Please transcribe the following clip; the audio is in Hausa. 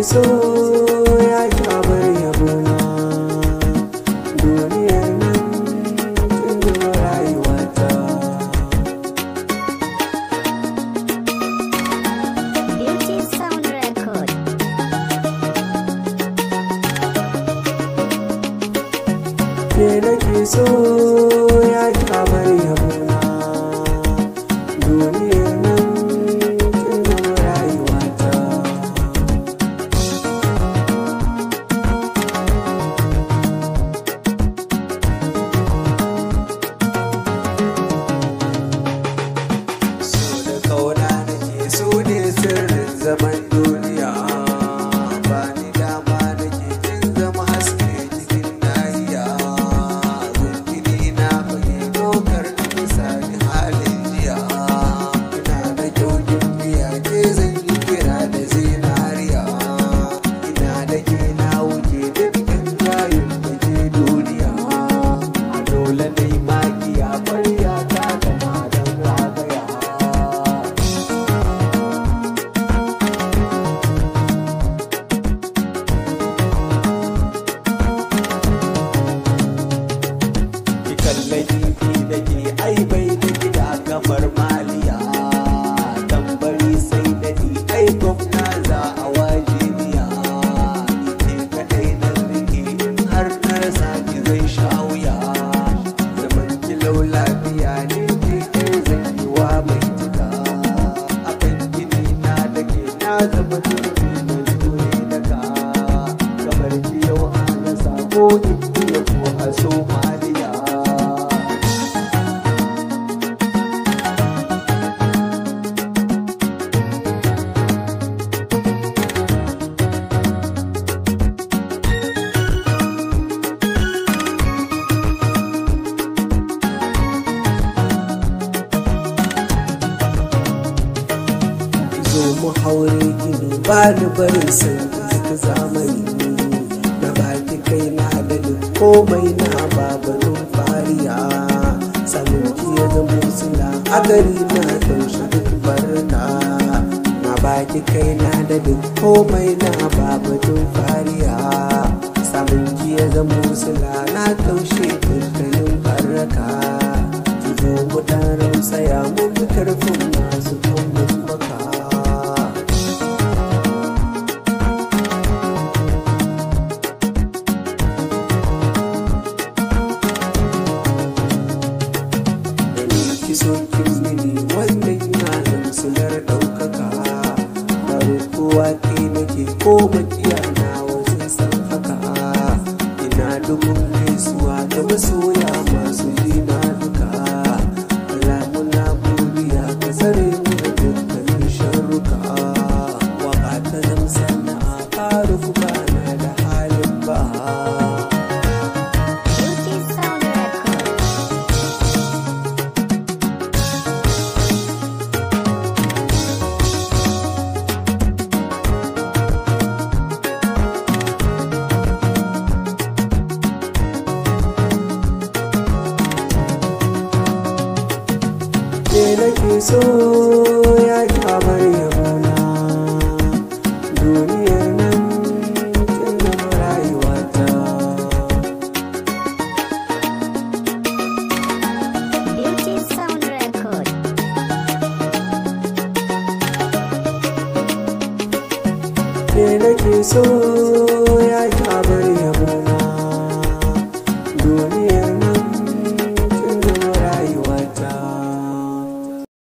so ya kamar yabona duniyar nan tun da rayuwata. Beauty Sound Record. Ke nake so ya kamar yabona duniyar nan tun da rayuwata. So da kauna nake so ne sirrin zaman duniya, ba ni dama nake kin zama haske cikin nahiya. Gungini na fage dokar da misali halin jiya, ina da kyau biya ke zan yi kira da zinariya. Ina da ke na wuce dukkan gayin da ke duniya, a dole na yi magiya ƙwarya ta gama don ragaya. Kalle kifi da ke ai bai da gida kamar maliya, tambari sai da ni ai gwamna za a wajeniya. Ni ke kadai na rike in har na rasa ki zai sha wuya, zaman kilau lafiya ne ke kai zan yi wa mai tuka. Akan gini na da ke na zama turbi na jure daga, kamar ki yau an rasa ko in iya ko a Somaliya. Zo mu haure gini ba ni barin san ka zamani, na baki kai na da duk komai na babanin fariya. Samun ki ya zama sila a gari na taushe duk barna, na baki kai na da duk komai na babanin fariya. Samun ki ya zama sila na taushe dukkanin baraka. Ki zo mu dan rausaya mu bi karfin masu kan maka. So kin mini wannan yaran sunar ɗaukaka, baro kowa ke nake ko makiya na wasu san haka. Ina dubin gaisuwa da masoya masu jina duka, alamuna buriya ka tsare mu da dukkanin sharruka. Waka ta zama sana'a faru ba na da halin ba. Beauty Sound Record. Ke nake so ya kamar yabona duniyar nan tun da rayuwata. Beauty Sound Record. Ke nake so